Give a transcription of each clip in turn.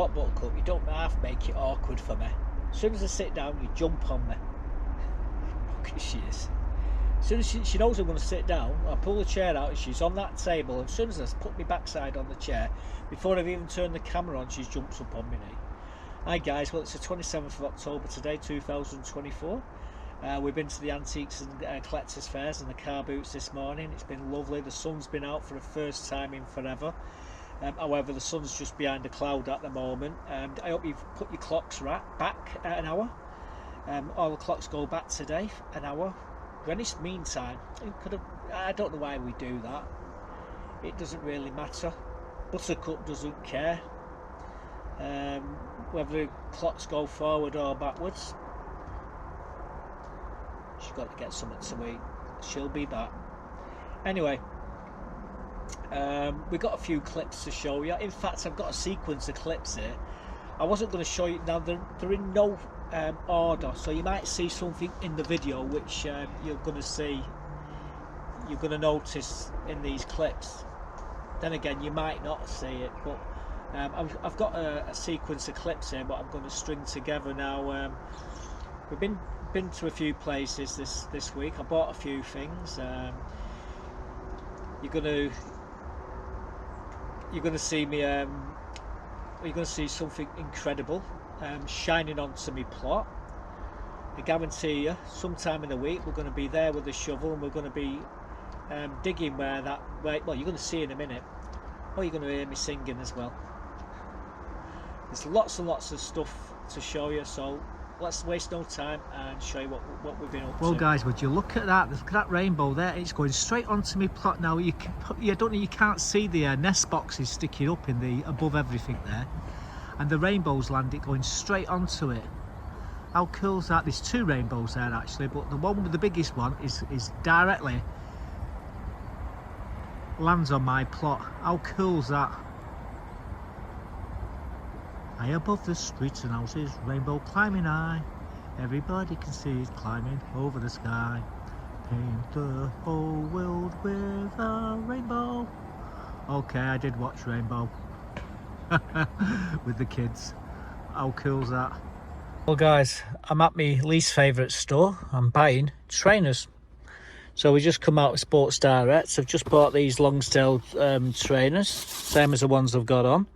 what, Buttercup? You don't half make it awkward for me. As soon as I sit down, you jump on me. Look at she is. As soon as she knows I'm going to sit down, I pull the chair out and she's on that table. And as soon as I put my backside on the chair, before I've even turned the camera on, she jumps up on me knee. Hi guys, well it's the 27th of October today, 2024. We've been to the Antiques and Collectors Fairs and the car boots this morning. It's been lovely. The sun's been out for the first time in forever. However, the sun's just behind a cloud at the moment. I hope you've put your clocks back at an hour. All the clocks go back today, an hour. Greenwich Mean Time. I don't know why we do that. It doesn't really matter. Buttercup doesn't care whether the clocks go forward or backwards. She's got to get something to eat. She'll be back. Anyway, we've got a few clips to show you. In fact, I've got a sequence of clips here. I wasn't going to show you now. They're in no order, so you might see something in the video which you're going to notice in these clips. Then again, you might not see it, but I've got a sequence of clips here what I'm going to string together now. We've been to a few places this week. I bought a few things. You're gonna see me. You're gonna see something incredible shining onto me plot. I guarantee you, sometime in the week we're going to be there with a shovel and we're going to be digging where well, you're going to see in a minute. Or you're going to hear me singing as well. There's lots and lots of stuff to show you, so let's waste no time and show you what we've been up to. Well guys, would you look at that? Look at that rainbow there. It's going straight onto me plot now. You can't see the nest boxes sticking up in the above everything there, and the rainbows landing going straight onto it. How cool is that? There's two rainbows there actually, but the one with the biggest one is directly lands on my plot. How cool is that? High above the streets and houses, rainbow climbing high. Everybody can see it climbing over the sky. Paint the whole world with a rainbow. Okay, I did watch Rainbow with the kids. How cool's that? Well guys, I'm at my least favourite store. I'm buying trainers. So we just come out of Sports Direct. I've just bought these long-tailed trainers, same as the ones I've got on.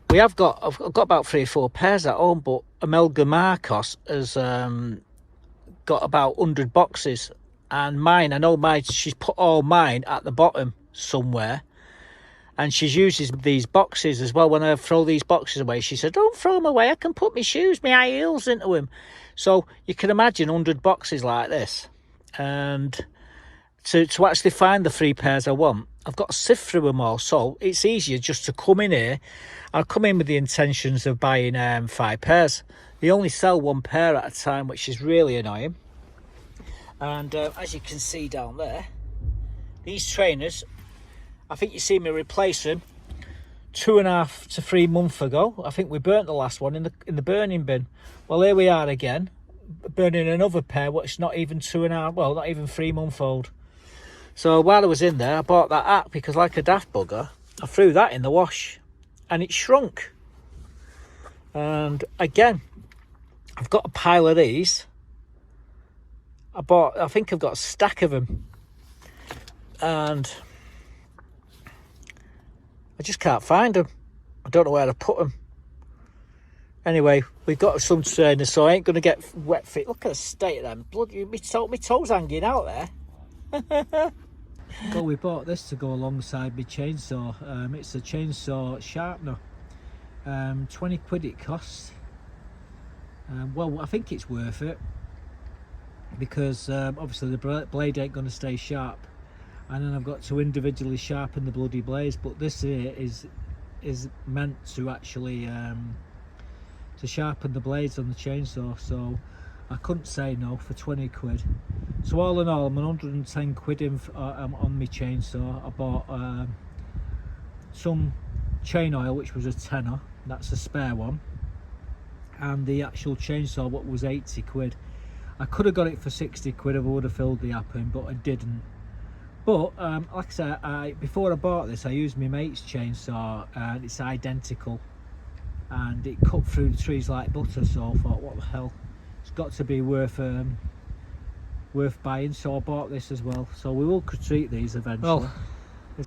I've got about 3 or 4 pairs at home, but Imelda Marcos has got about 100 boxes, and mine, I know mine, she's put all mine at the bottom somewhere, and she uses these boxes as well. When I throw these boxes away, she said, don't throw them away, I can put my shoes, my high heels into them. So you can imagine 100 boxes like this, and to actually find the 3 pairs I want, I've got to sift through them all. So it's easier just to come in here. I'll come in with the intentions of buying 5 pairs. They only sell 1 pair at a time, which is really annoying. And as you can see down there, these trainers, I think you see me replace them 2.5 to 3 months ago. I think we burnt the last one in the burning bin. Well, here we are again, burning another pair, which is not even 2.5, well, not even 3 months old. So while I was in there, I bought that app because, like a daft bugger, I threw that in the wash and it shrunk. And again, I've got a pile of these. I think I've got a stack of them, and I just can't find them. I don't know where to put them. Anyway, we've got some trainers, so I ain't going to get wet feet. Look at the state of them. Bloody, my toes hanging out there. Well, we bought this to go alongside my chainsaw. It's a chainsaw sharpener. 20 quid it costs. Well, I think it's worth it, because obviously the blade ain't going to stay sharp, and then I've got to individually sharpen the bloody blades. But this here is meant to actually to sharpen the blades on the chainsaw, so I couldn't say no for 20 quid. So all in all, I'm 110 quid in on my chainsaw. I bought some chain oil, which was a tenner, that's a spare one, and the actual chainsaw, what was 80 quid. I could have got it for 60 quid if I would have filled the app in, but I didn't. But like I said, before I bought this, I used my mate's chainsaw, and it's identical, and it cut through the trees like butter. So I thought, what the hell, it's got to be worth buying. So I bought this as well. So we will treat these eventually. Well, I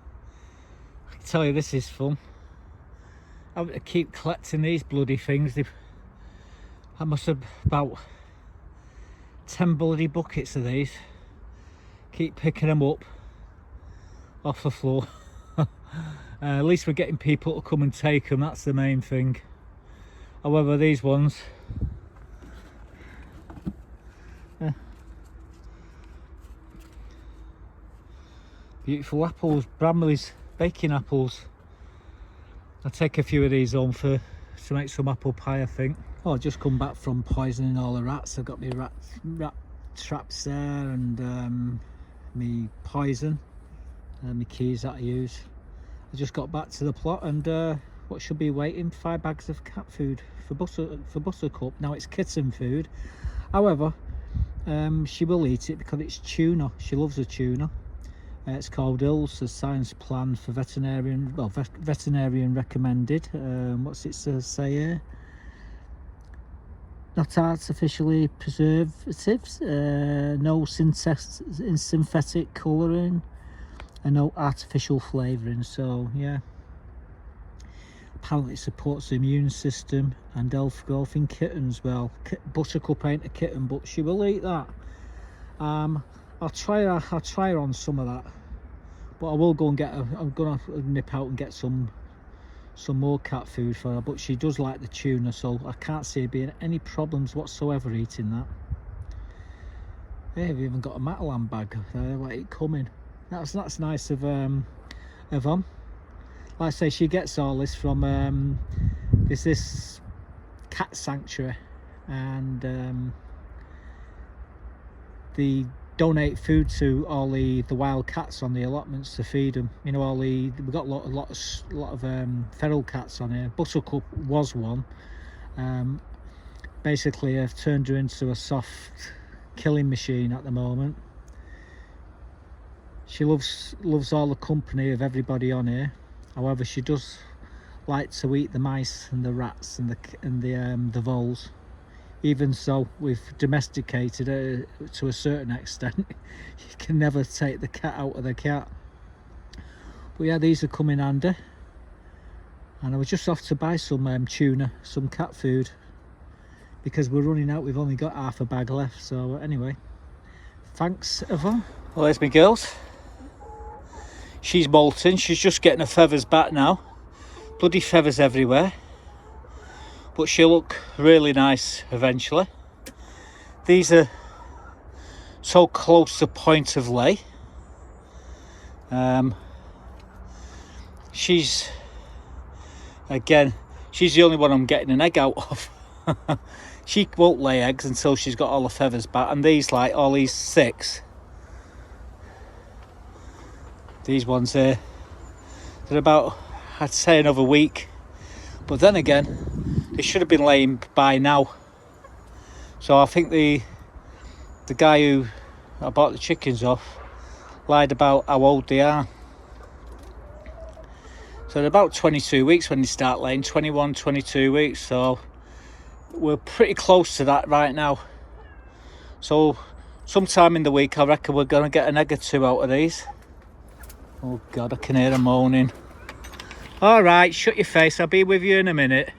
can tell you this is fun. I have to keep collecting these bloody things. I must have about 10 bloody buckets of these. Keep picking them up off the floor. At least we're getting people to come and take them, that's the main thing. However, these ones, beautiful apples, Bramley's baking apples. I'll take a few of these home to make some apple pie, I think. Oh, I've just come back from poisoning all the rats. I've got my rat traps there, and me poison, and my keys that I use. I just got back to the plot, and what should be waiting, 5 bags of cat food for Buttercup. Now it's kitten food, however she will eat it because it's tuna. She loves a tuna. It's called ILS, a science plan for veterinarian, well, veterinarian recommended. What's it say here? Not artificially preservatives, no synthetic colouring, and no artificial flavouring. So yeah, apparently it supports the immune system and health growth in kittens. Well, Buttercup ain't a kitten, but she will eat that. I'll try her on some of that, but I will go and get her. I'm gonna nip out and get some more cat food for her, but she does like the tuna, so I can't see her being any problems whatsoever eating that. Hey, we've even got a Matalan bag there, let it come in. That's nice of them. Like I say, she gets all this from this cat sanctuary, and they donate food to all the wild cats on the allotments to feed them. You know, we've got a lot of feral cats on here. Buttercup was one. Basically, I've turned her into a soft killing machine at the moment. She loves all the company of everybody on here. However, she does like to eat the mice and the rats and the voles. Even so, we've domesticated her to a certain extent. You can never take the cat out of the cat. But yeah, these are coming handy. And I was just off to buy some tuna, some cat food, because we're running out. We've only got half a bag left. So anyway, thanks, Yvonne. Well, there's my girls. She's molting. She's just getting her feathers back now. Bloody feathers everywhere. But she'll look really nice eventually. These are so close to point of lay. She's the only one I'm getting an egg out of. She won't lay eggs until she's got all the feathers back. And these, like all these 6, these ones here, they're about, I'd say, another week. But then again, they should have been laying by now. So I think the guy who I bought the chickens off lied about how old they are. So they're about 22 weeks when they start laying, 21, 22 weeks. So we're pretty close to that right now. So sometime in the week, I reckon we're going to get an egg or 2 out of these. Oh God, I can hear them moaning. All right, shut your face. I'll be with you in a minute.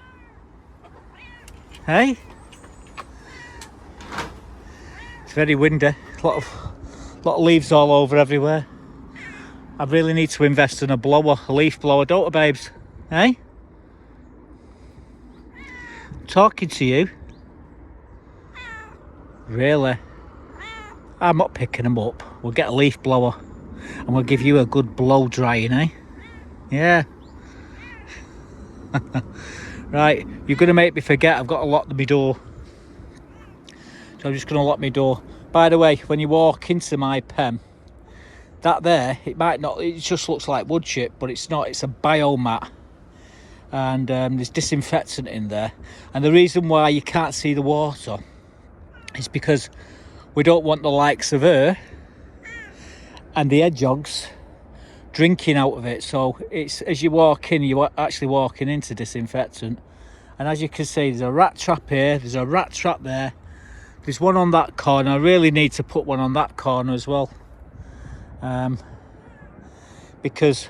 Hey? It's very windy. A lot of leaves all over everywhere. I really need to invest in a blower, a leaf blower, don't I, babes? Hey? I'm talking to you. Really? I'm not picking them up. We'll get a leaf blower and we'll give you a good blow drying, eh? Yeah. Right, you're going to make me forget I've got to lock my door. So I'm just going to lock my door. By the way, when you walk into my pen, that there, it just looks like wood chip, but it's not. It's a biomat. And there's disinfectant in there. And the reason why you can't see the water is because we don't want the likes of her and the hedgehogs drinking out of it. So it's, as you walk in, you're actually walking into disinfectant. And as you can see, there's a rat trap here, there's a rat trap there, there's one on that corner. I really need to put one on that corner as well, because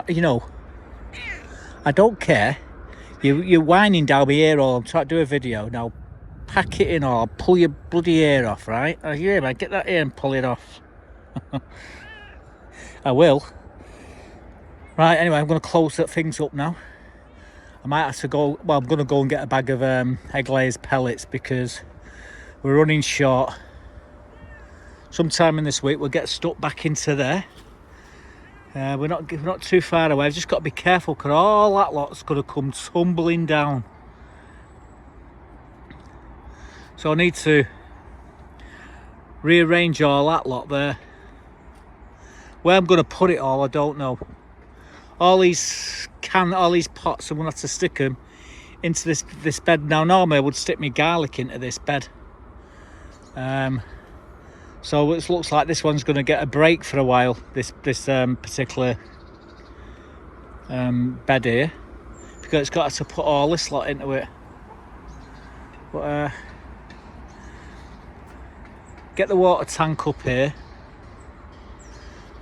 you know, I don't care. You're whining down my ear all. I'm trying to do a video now. Pack it in or pull your bloody ear off, right? Oh, yeah, man, get that ear and pull it off. I will. Right, anyway, I'm going to close things up now. I might have to go, well, I'm going to go and get a bag of egg layers pellets because we're running short. Sometime in this week we'll get stuck back into there. We're not too far away. I've just got to be careful because all that lot's going to come tumbling down. So I need to rearrange all that lot there. Where I'm going to put it all, I don't know. All these pots, I'm going to have to stick them into this bed. Now normally I would stick my garlic into this bed. So it looks like this one's going to get a break for a while, this particular bed here, because it's got to put all this lot into it. But get the water tank up here,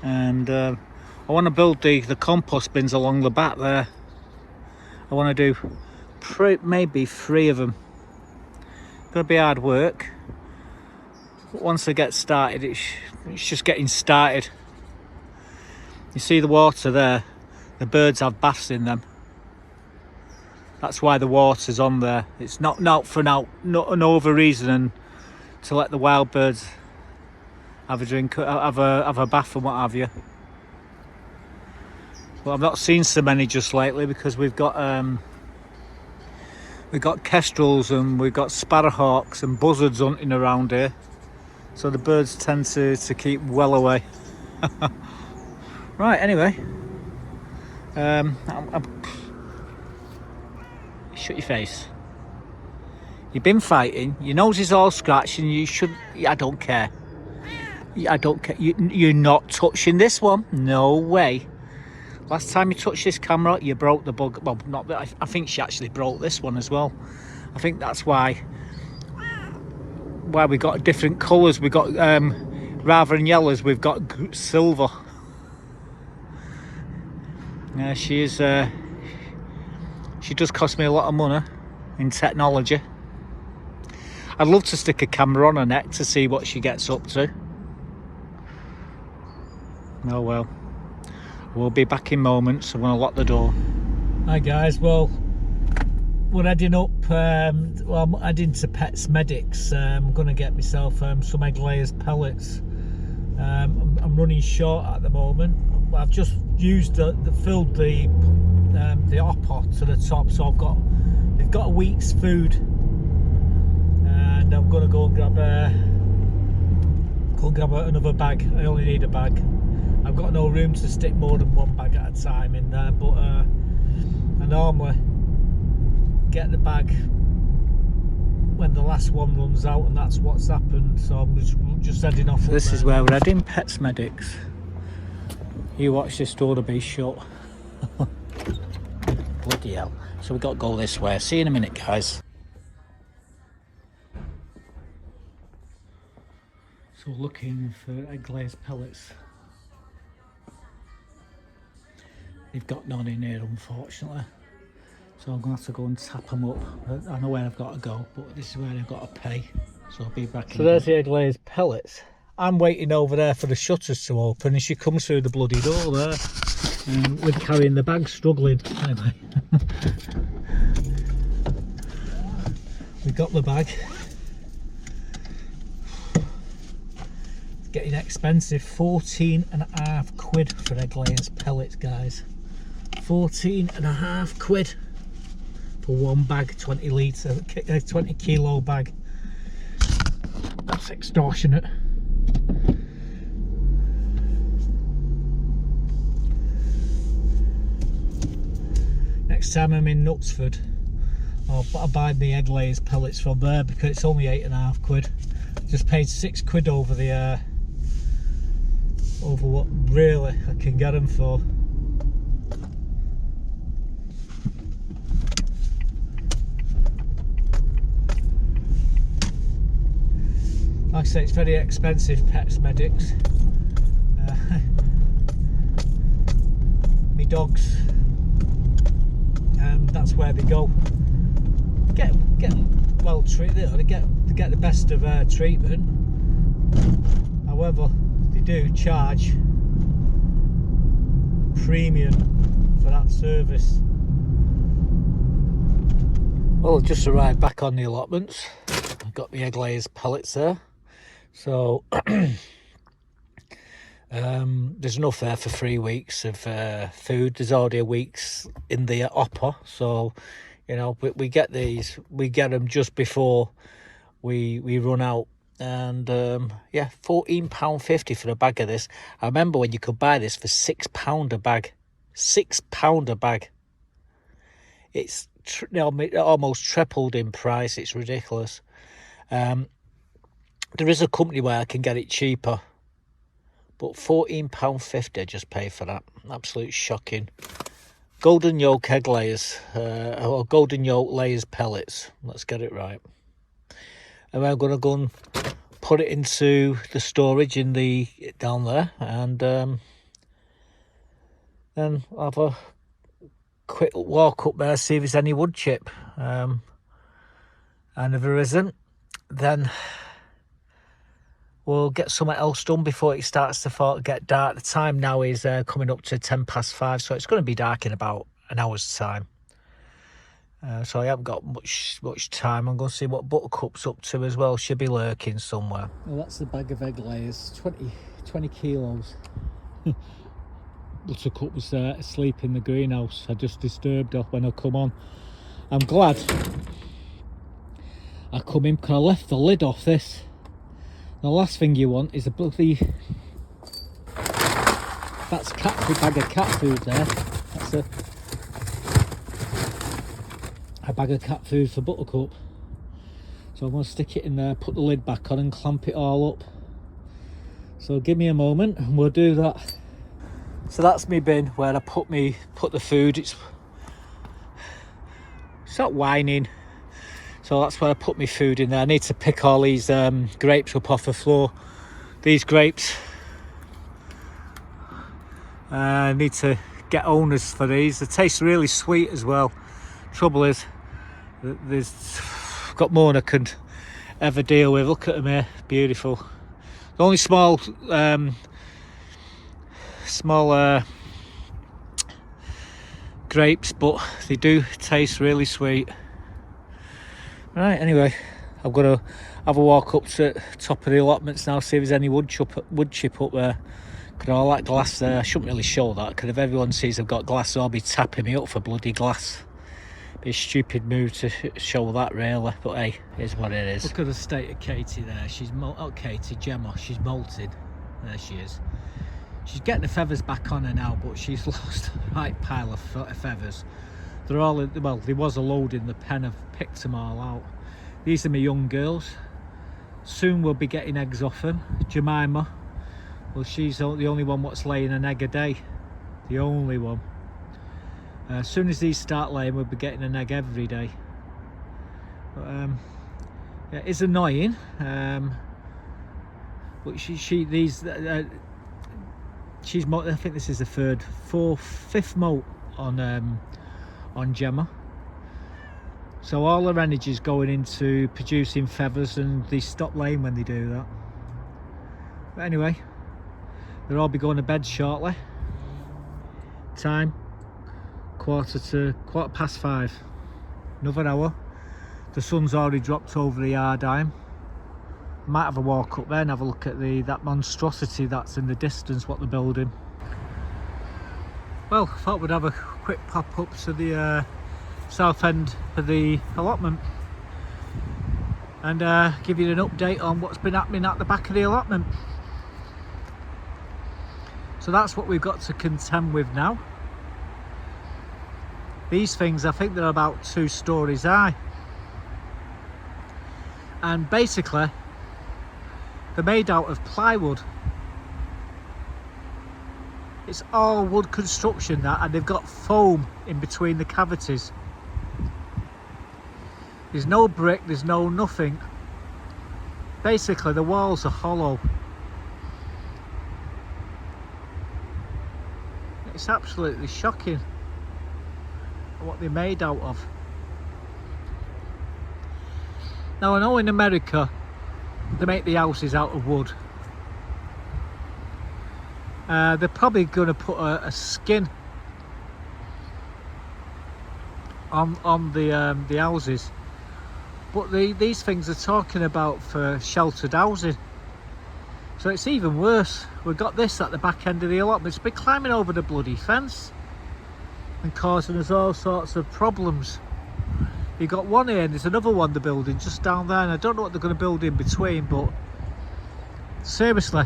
and I want to build the compost bins along the back there. I want to do maybe 3 of them. It's going to be hard work. But once I get started, it's just getting started. You see the water there, the birds have baths in them. That's why the water's on there. It's not no other reason than to let the wild birds have a drink, have a bath and what have you. Well, I've not seen so many just lately because we've got kestrels and we've got sparrowhawks and buzzards hunting around here. So the birds tend to keep well away. Right, anyway. Shut your face. You've been fighting, your nose is all scratched and you should... I don't care. I don't care. You're not touching this one. No way. Last time you touched this camera, you broke the bug. Well, not that. I think she actually broke this one as well. I think that's why we got different colours. We got rather than yellows, we've got silver. She does cost me a lot of money in technology. I'd love to stick a camera on her neck to see what she gets up to. Oh well, we'll be back in moments. I'm going to lock the door. Hi guys, well, we're heading up, I'm heading to Pets Medics. I'm going to get myself some egg layers pellets. I'm running short at the moment. I've just used filled the hopper to the top, so they've got a week's food, and I'm going to go and grab another bag. I only need a bag. I've got no room to stick more than 1 bag at a time in there, but I normally get the bag when the last one runs out, and that's what's happened. So I'm just heading off. So this is where we're heading, Pets Medics. You watch this door to be shut. Bloody hell. So we've got to go this way. See you in a minute, guys. So looking for egg layers pellets. They've got none in here, unfortunately. So I'm going to have to go and tap them up. I know where I've got to go, but this is where I've got to pay. So I'll be back in. So there's the egg layers pellets. I'm waiting over there for the shutters to open, and she comes through the bloody door there. With carrying the bag, struggling. Anyway. We got the bag. It's getting expensive. 14.5 quid for egg layers pellets, guys. 14.5 quid for 1 bag, 20 litre, 20 kilo bag. That's extortionate. Next time I'm in Knutsford, I'll buy the egg layers pellets from there because it's only 8.5 quid. Just paid £6 over the over what really I can get them for. Like I say, it's very expensive, pets medics. Me dogs, that's where they go. Get well treated. They get the best of treatment. However, they do charge a premium for that service. Well, I've just arrived back on the allotments. I've got the egg layers pellets there. So there's enough there for 3 weeks of food. There's already a week's in the hopper, so you know we get these. We get them just before we run out. And yeah, £14.50 for a bag of this. I remember when you could buy this for £6 a bag. £6 a bag. It's almost tripled in price. It's ridiculous. There is a company where I can get it cheaper, but £14.50 I just pay for that. Absolute shocking. Golden yolk egg layers, or golden yolk layers pellets. Let's get it right. And I'm going to go and put it into the storage in the down there, and then have a quick walk up there, see if there's any wood chip. And if there isn't, then we'll get something else done before it starts to get dark. The time now is coming up to 5:10, so it's going to be dark in about an hour's time. So I haven't got much time. I'm going to see what Buttercup's up to as well. She'll be lurking somewhere. Well, that's the bag of egg layers, 20 kilos. Buttercup was asleep in the greenhouse. I just disturbed her when I come on. I'm glad I come in because I left the lid off this. The last thing you want is a bloody... That's cat food, bag of cat food there. That's a bag of cat food for Buttercup. So I'm going to stick it in there, put the lid back on and clamp it all up. So give me a moment and we'll do that. So that's my bin where I put the food. It's not whining. So that's where I put my food in there. I need to pick all these grapes up off the floor. These grapes. I need to get owners for these. They taste really sweet as well. Trouble is, there's got more than I can ever deal with. Look at them here, beautiful. The only small grapes, but they do taste really sweet. Right, anyway, I've got to have a walk up to the top of the allotments now, see if there's any wood chip up there. Because all that glass there, I shouldn't really show that, because if everyone sees I've got glass, they'll be tapping me up for bloody glass. Be a stupid move to show that really, but hey, here's what it is. Look at the state of Katie there. She's Gemma, she's molted. There she is. She's getting the feathers back on her now, but she's lost a right pile of feathers. They're all, well, there was a load in the pen. I've picked them all out. These are my young girls. Soon we'll be getting eggs off them. Jemima, well, she's the only one what's laying an egg a day. The only one. As soon as these start laying, we'll be getting an egg every day. But, yeah, it's annoying. But she's I think this is the fifth molt on Gemma. So all their energy is going into producing feathers, and they stop laying when they do that. But anyway, they'll all be going to bed shortly. Time 5:15. Another hour. The sun's already dropped over the yard arm. Might have a walk up there and have a look at that monstrosity that's in the distance, what they're building. Well, I thought we'd have a quick pop up to the south end of the allotment and give you an update on what's been happening at the back of the allotment. So that's what we've got to contend with now. These things, I think they're about 2 stories high, and basically They're made out of plywood. It's all wood construction that, and they've got foam in between the cavities. There's no brick, there's no nothing. Basically the walls are hollow. It's absolutely shocking what they're made out of. Now I know in America they make the houses out of wood. They're probably going to put a skin on the houses, but these things are talking about for sheltered housing. So it's even worse. We've got this at the back end of the allotment. It's been climbing over the bloody fence and causing us all sorts of problems. You've got one here and there's another one they're building just down there, and I don't know what they're going to build in between, but seriously,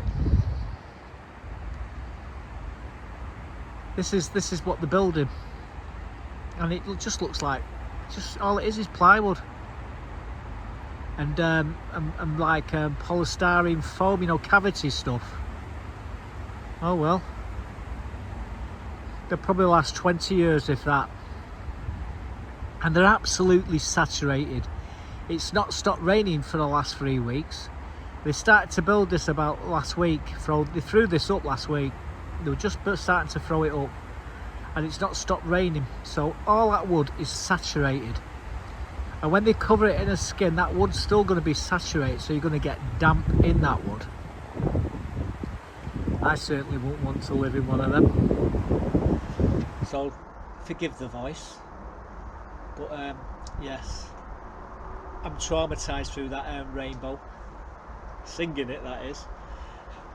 this is what they're building, and it just looks like just all it is plywood and like polystyrene foam, you know, cavity stuff. Oh well, they'll probably last 20 years if that. And they're absolutely saturated. It's not stopped raining for the last 3 weeks. They started to build this about last week. They threw this up last week. They were just starting to throw it up, and it's not stopped raining. So all that wood is saturated. And when they cover it in a skin, that wood's still going to be saturated, so you're going to get damp in that wood. I certainly wouldn't want to live in one of them. So forgive the voice. But yes, I'm traumatised through that rainbow. Singing it, that is.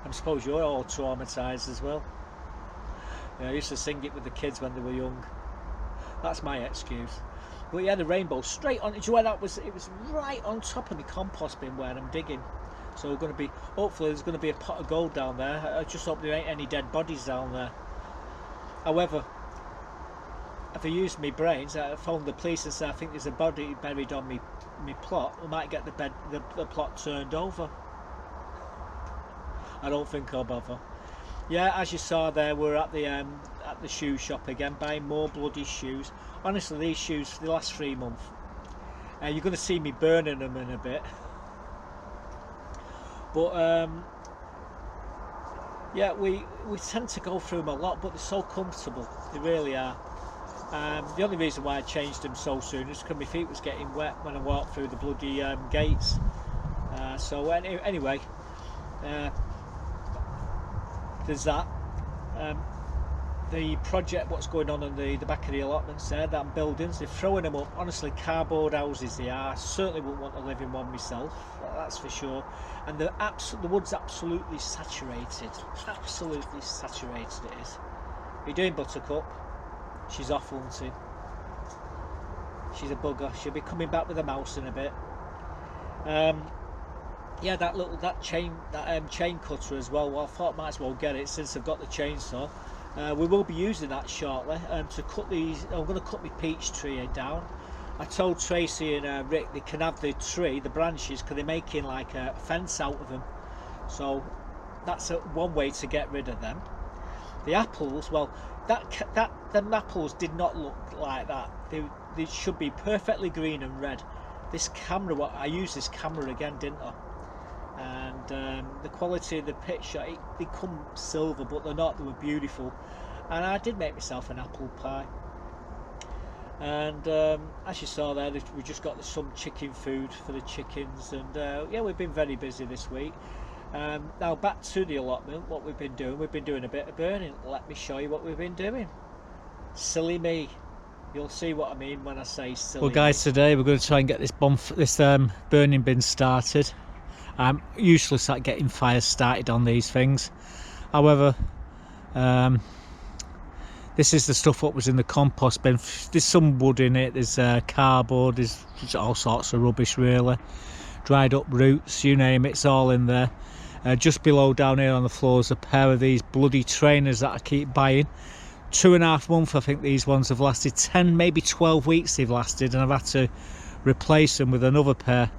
I suppose you're all traumatised as well. Yeah, I used to sing it with the kids when they were young. That's my excuse. But yeah, the rainbow straight on. Do you know where that was? It was right on top of my compost bin where I'm digging. So we're going to be, hopefully there's going to be a pot of gold down there. I just hope there ain't any dead bodies down there. However, if I used my brains, I phoned the police and said I think there's a body buried on me plot. We might get the plot turned over. I don't think I'll bother. Yeah, as you saw there, we're at the shoe shop again, buying more bloody shoes. Honestly, these shoes for the last 3 months, you're going to see me burning them in a bit. But yeah, we tend to go through them a lot, but they're so comfortable. They really are. The only reason why I changed them so soon is because my feet was getting wet when I walked through the bloody gates. So anyway, there's that. The project, what's going on the back of the allotments there, that buildings, they're throwing them up. Honestly, cardboard houses they are. I certainly wouldn't want to live in one myself, that's for sure. And the wood's absolutely saturated. Absolutely saturated it is. What are you doing, Buttercup? She's off hunting. She's a bugger. She'll be coming back with a mouse in a bit. Yeah, that chain cutter as well. Well, I thought I might as well get it since I've got the chainsaw. We will be using that shortly to cut these. I'm going to cut my peach tree down. I told Tracy and Rick they can have the tree, the branches, because they're making like a fence out of them. So that's one way to get rid of them. The apples, well, them apples did not look like that. They should be perfectly green and red. This camera, I used this camera again, didn't I? And the quality of the picture, they come silver, but they're not. They were beautiful. And I did make myself an apple pie. And as you saw there, we just got some chicken food for the chickens. And yeah, we've been very busy this week. Now back to the allotment, what we've been doing a bit of burning. Let me show you what we've been doing. Silly me. You'll see what I mean when I say silly. Well guys, today we're going to try and get this burning bin started. I'm useless at getting fires started on these things. However, this is the stuff what was in the compost bin. There's some wood in it, there's cardboard, there's all sorts of rubbish really. Dried up roots, you name it, it's all in there. Just below down here on the floor is a pair of these bloody trainers that I keep buying. 2.5 months I think these ones have lasted. 10 maybe 12 weeks they've lasted, and I've had to replace them with another pair.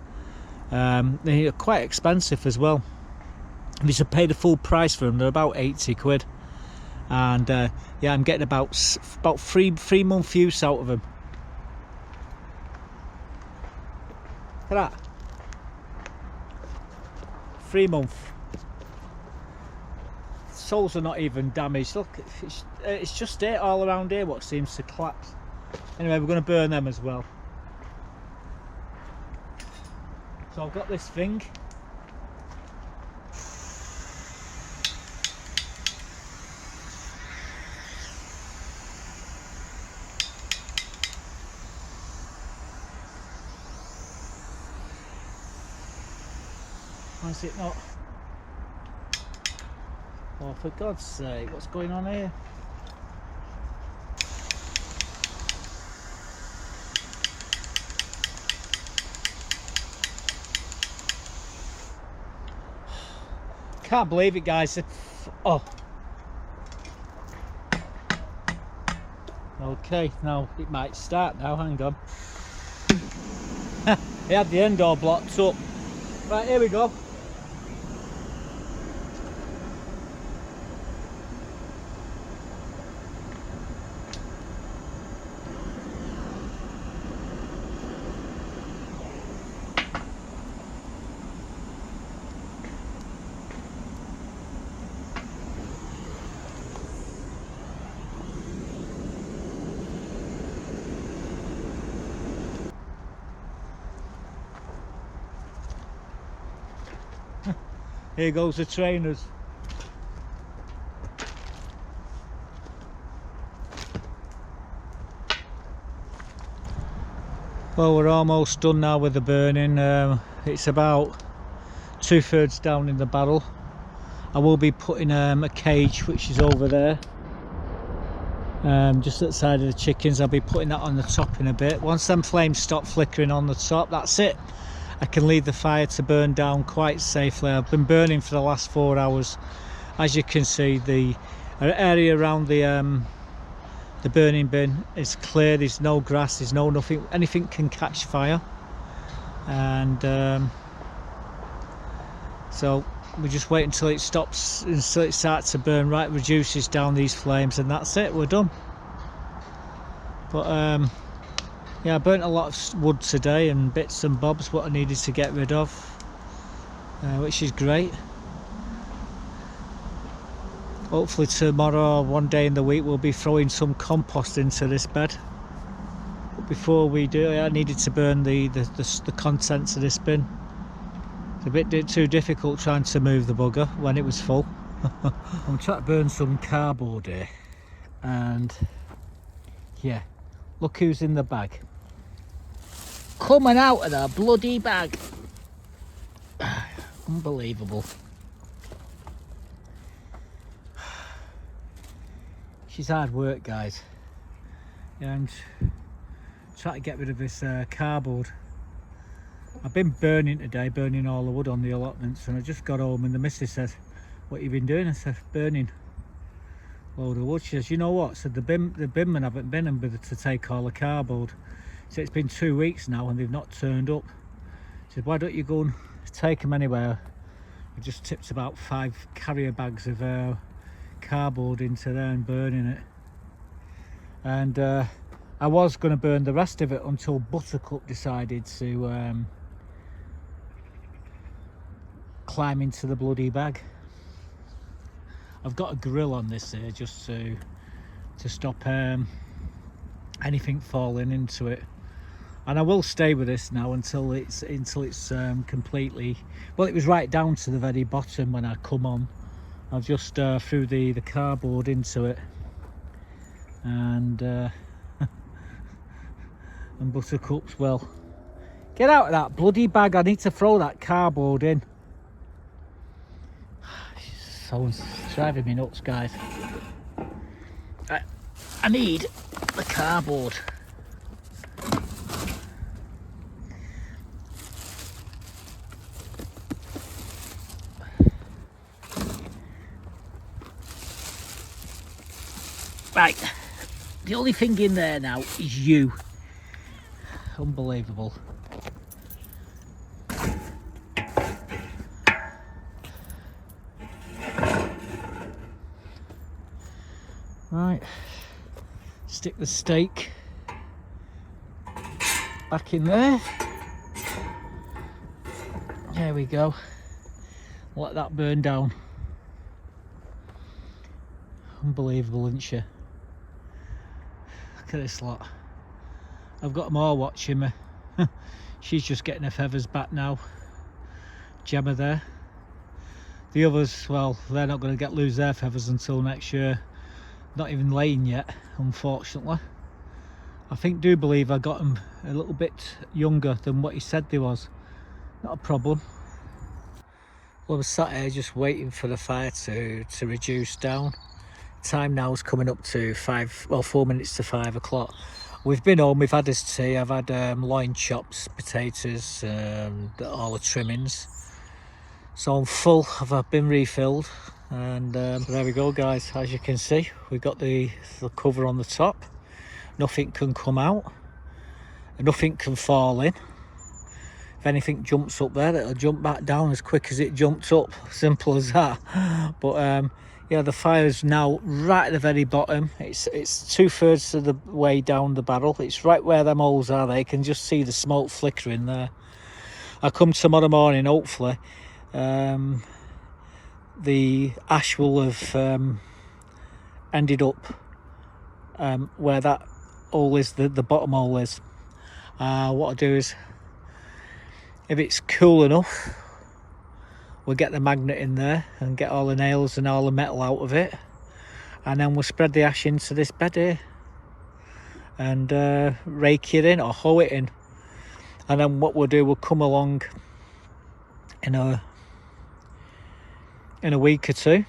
They're quite expensive as well. If you pay the full price for them, they're about 80 quid. And yeah, I'm getting about three month use out of them. Look at that. 3 months. Soles are not even damaged. Look, it's just it all around here what seems to collapse. Anyway, we're going to burn them as well. So I've got this thing. Why is it not? Oh, for God's sake, what's going on here? Can't believe it, guys. Oh. Okay, now it might start now, hang on. It had the end door blocked up. Right, here we go. Here goes the trainers. Well, we're almost done now with the burning. It's about 2/3 down in the barrel. I will be putting a cage which is over there, just at the side of the chickens. I'll be putting that on the top in a bit. Once them flames stop flickering on the top, that's it. I can leave the fire to burn down quite safely. I've been burning for the last 4 hours. As you can see, the area around the burning bin is clear. There's no grass, there's no nothing. Anything can catch fire. And so we just wait until it stops, until it starts to burn, right, reduces down these flames, and that's it, we're done. But yeah, I burnt a lot of wood today and bits and bobs what I needed to get rid of, which is great. Hopefully tomorrow or one day in the week we'll be throwing some compost into this bed. But before we do, I needed to burn the contents of this bin. It's a bit too difficult trying to move the bugger when it was full. I'm trying to burn some cardboard here, and yeah, look who's in the bag. Coming out of the bloody bag. Unbelievable. She's hard work, guys. And trying to get rid of this cardboard. I've been burning today, burning all the wood on the allotments, and I just got home and the missus said, "What you been doing?" I said, "Burning a load of wood." She says, "You know what?" I said, the binmen haven't been in with to take all the cardboard. So it's been 2 weeks now and they've not turned up. She said, "Why don't you go and take them anywhere?" I just tipped about 5 carrier bags of cardboard into there and burning it. And I was going to burn the rest of it until Buttercup decided to climb into the bloody bag. I've got a grill on this here just to stop anything falling into it. And I will stay with this now until it's completely, well, it was right down to the very bottom when I come on. I've just threw the cardboard into it, and and Buttercup's, well, get out of that bloody bag. I need to throw that cardboard in. Someone's driving me nuts, guys. I need the cardboard. Right, the only thing in there now is you. Unbelievable. Right, stick the steak back in there. There we go. Let that burn down. Unbelievable, isn't she? Look at this lot. I've got them all watching me. She's just getting her feathers back now. Gemma there. The others, well, they're not going to lose their feathers until next year. Not even laying yet, unfortunately. I do believe I got them a little bit younger than what he said they was. Not a problem. Well, I'm sat here just waiting for the fire to reduce down. Time now is coming up to 4 minutes to 5 o'clock. We've been home, we've had this tea, I've had loin chops, potatoes, all the trimmings. So I'm full, I've been refilled, and there we go guys. As you can see, we've got the cover on the top. Nothing can come out, and nothing can fall in. If anything jumps up there, it'll jump back down as quick as it jumped up. Simple as that. But yeah, the fire's now right at the very bottom. It's 2/3 of the way down the barrel. It's right where them holes are there. You can just see the smoke flickering there. I come tomorrow morning, hopefully. The ash will have ended up where that hole is, the bottom hole is. What I'll do is, if it's cool enough, we'll get the magnet in there and get all the nails and all the metal out of it, and then we'll spread the ash into this bed here and rake it in or hoe it in. And then what we'll do, we'll come along in a week or two.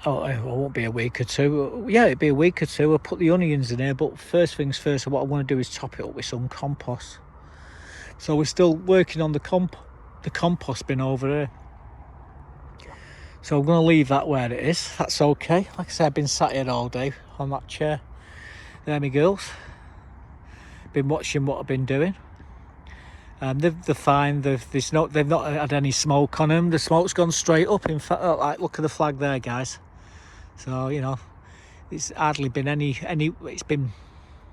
Oh, it won't be a week or two. Yeah, it'll be a week or two. We'll put the onions in here, but first things first, what I want to do is top it up with some compost. So we're still working on the compost bin over here. So I'm going to leave that where it is. That's okay. Like I said, I've been sat here all day on that chair. There, my girls. Been watching what I've been doing. They're fine. They've not had any smoke on them. The smoke's gone straight up. In fact, like, look at the flag there, guys. So you know, it's hardly been any. It's been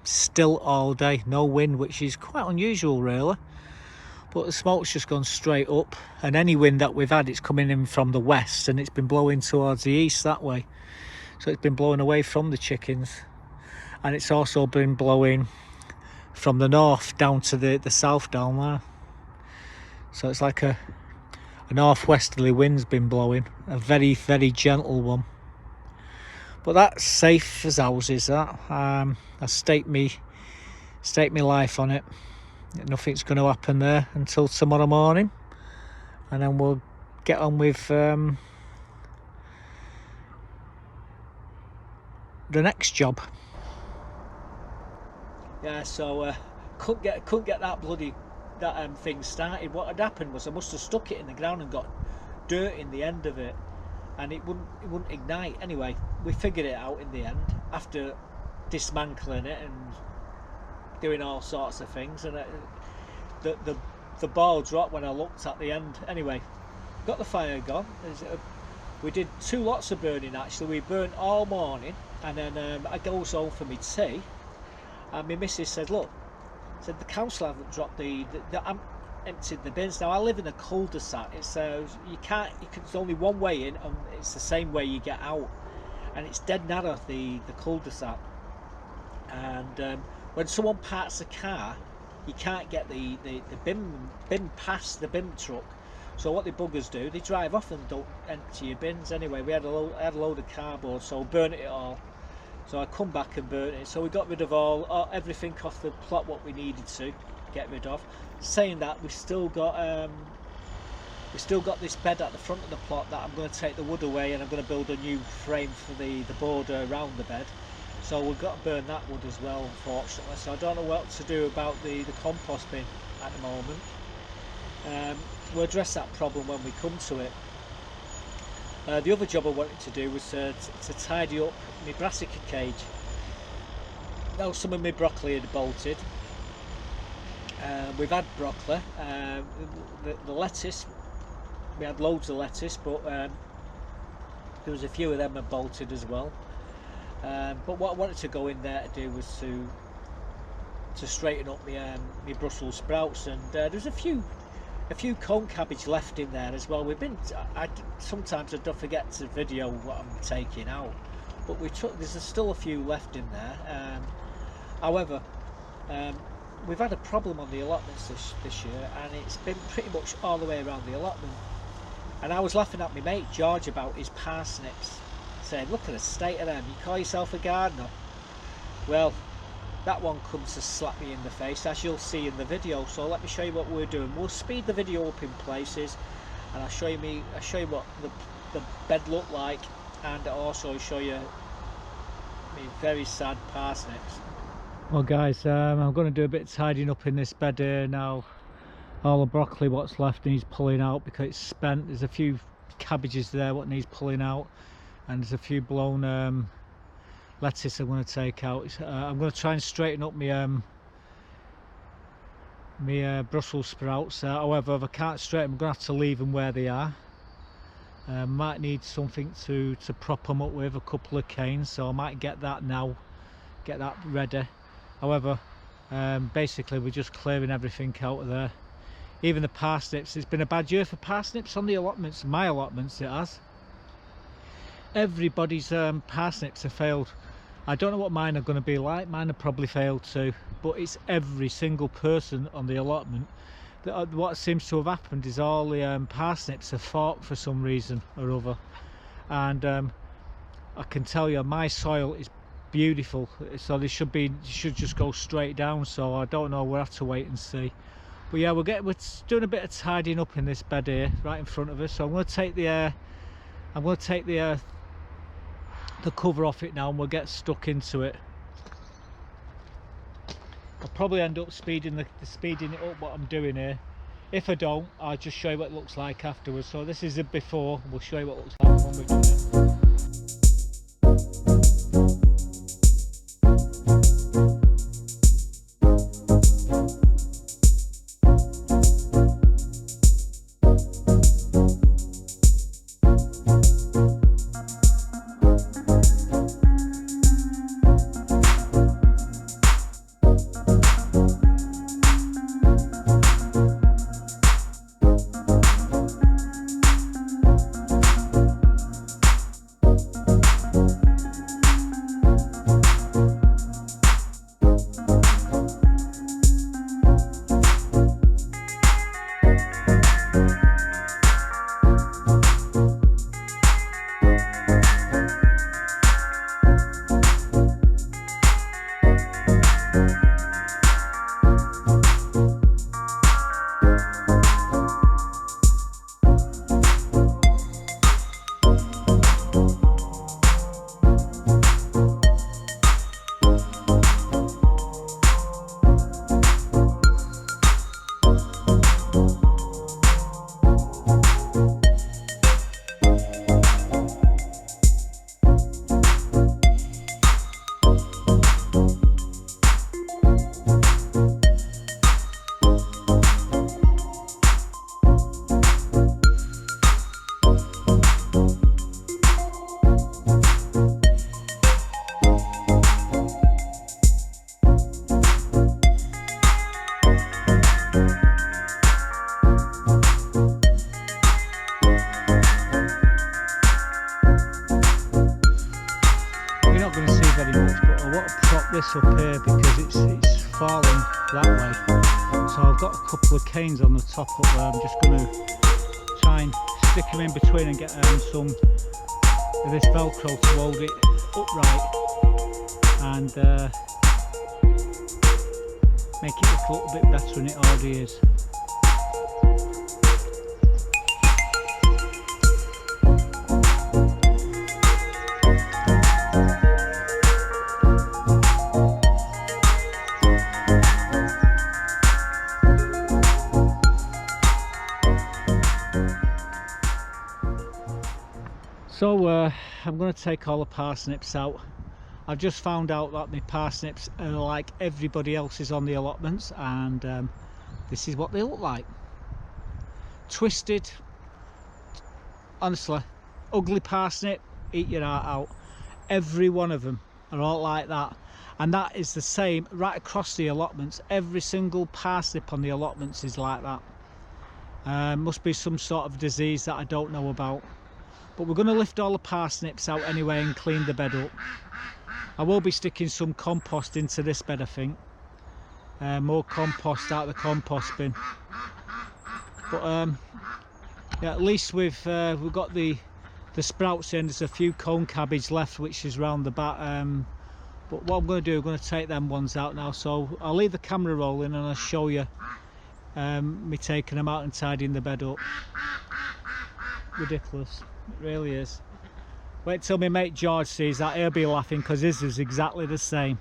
still all day. No wind, which is quite unusual, really. But the smoke's just gone straight up, and any wind that we've had, it's coming in from the west, and it's been blowing towards the east that way. So it's been blowing away from the chickens, and it's also been blowing from the north down to the south down there. So it's like a northwesterly wind's been blowing, a very, very gentle one. But that's safe as houses, that. I stake me life on it. Nothing's going to happen there until tomorrow morning, and then we'll get on with the next job. Yeah, so couldn't get that thing started. What had happened was I must have stuck it in the ground and got dirt in the end of it, and it wouldn't ignite. Anyway, we figured it out in the end after dismantling it and doing all sorts of things, and the ball dropped when I looked at the end. Anyway, got the fire gone. We did 2 lots of burning actually. We burnt all morning, and then I goes home for my tea, and my missus said, look, said the council haven't dropped I'm emptied the bins. Now I live in a cul-de-sac. It's there's only one way in, and it's the same way you get out, and it's dead narrow, the cul-de-sac. And when someone parks a car, you can't get the bin past the bin truck. So what the buggers do, they drive off and don't empty your bins. Anyway, we had a load of cardboard, so burnt it all. So I come back and burnt it. So we got rid of everything off the plot what we needed to get rid of. Saying that, we still got this bed at the front of the plot that I'm going to take the wood away, and I'm going to build a new frame for the border around the bed. So we've got to burn that wood as well, unfortunately. So I don't know what to do about the compost bin at the moment. We'll address that problem when we come to it. The other job I wanted to do was to tidy up my Brassica cage. Now some of my broccoli had bolted. We've had broccoli. The lettuce, we had loads of lettuce, but There was a few of them that bolted as well. But what I wanted to go in there to do was to straighten up my Brussels sprouts, and there's a few cone cabbage left in there as well. Sometimes I don't forget to video what I'm taking out, but there's still a few left in there. However, we've had a problem on the allotments this year, and it's been pretty much all the way around the allotment. And I was laughing at my mate George about his parsnips, saying, look at the state of them, you call yourself a gardener? Well, that one comes to slap me in the face, as you'll see in the video. So let me show you what we're doing. We'll speed the video up in places, and I'll show you what the bed looked like, and I'll also show you my very sad parsnips. Well guys, I'm going to do a bit of tidying up in this bed here now. All the broccoli what's left needs pulling out because it's spent. There's a few cabbages there what needs pulling out, and there's a few blown lettuce I'm going to take out. I'm going to try and straighten up my Brussels sprouts. However, if I can't straighten them, I'm going to have to leave them where they are. Might need something to prop them up with, a couple of canes, so I might get that now, get that ready. However, basically we're just clearing everything out of there. Even the parsnips, it's been a bad year for parsnips on the allotments, my allotments it has. Everybody's parsnips have failed. I don't know what mine are going to be like, mine have probably failed too, but it's every single person on the allotment. What seems to have happened is all the parsnips have fought for some reason or other, and I can tell you my soil is beautiful, so they should just go straight down, so I don't know, we'll have to wait and see. But yeah, we're doing a bit of tidying up in this bed here right in front of us, so I'm going to take the cover off it now, and we'll get stuck into it. I'll probably end up speeding it up what I'm doing here. If I don't, I'll just show you what it looks like afterwards. So this is a before, we'll show you what it looks like when we've done it. This up here because it's falling that way, so I've got a couple of canes on the top up there. I'm just going to try and stick them in between and get some of this velcro to hold it upright and make it look a little bit better than it already is. So I'm going to take all the parsnips out. I've just found out that my parsnips are like everybody else's on the allotments, and this is what they look like. Twisted, honestly, ugly parsnip, eat your heart out. Every one of them are all like that, and that is the same right across the allotments. Every single parsnip on the allotments is like that. Must be some sort of disease that I don't know about, but we're going to lift all the parsnips out anyway and clean the bed up. I will be sticking some compost into this bed, I think. More compost out of the compost bin. But yeah, at least we've got the sprouts in. There's a few cone cabbage left, which is round the back. But what I'm going to do, I'm going to take them ones out now. So I'll leave the camera rolling and I'll show you me taking them out and tidying the bed up. Ridiculous, it really is. Wait till my mate George sees that, he'll be laughing because his is exactly the same.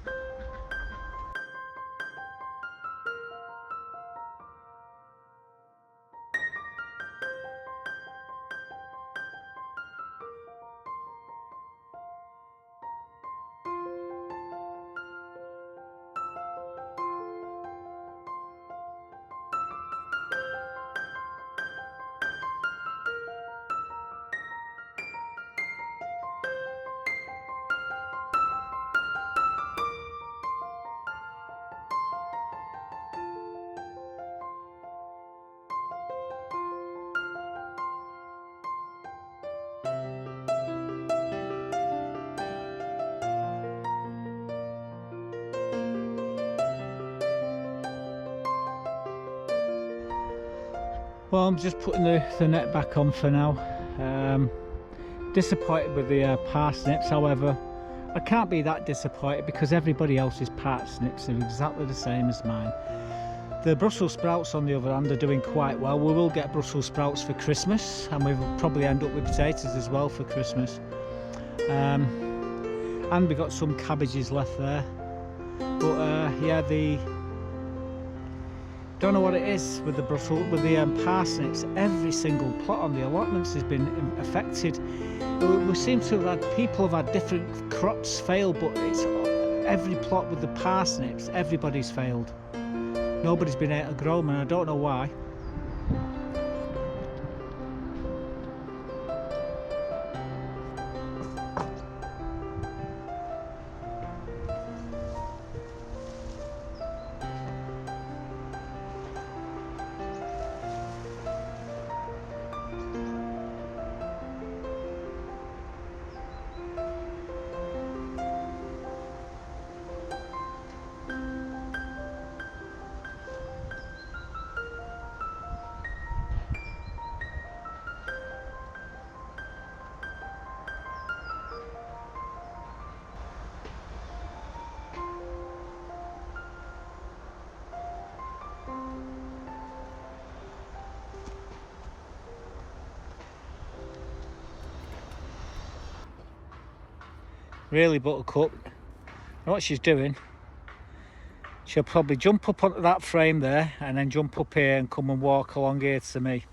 Well, I'm just putting the net back on for now. Disappointed with the parsnips, however, I can't be that disappointed because everybody else's parsnips are exactly the same as mine. The Brussels sprouts, on the other hand, are doing quite well. We will get Brussels sprouts for Christmas, and we'll probably end up with potatoes as well for Christmas. And we've got some cabbages left there. But yeah, don't know what it is with the parsnips. Every single plot on the allotments has been affected. We seem to have had, people have had different crops fail, but it's every plot with the parsnips, everybody's failed. Nobody's been able to grow them, and I don't know why. Really, Buttercup, what she's doing, she'll probably jump up onto that frame there and then jump up here and come and walk along here to me.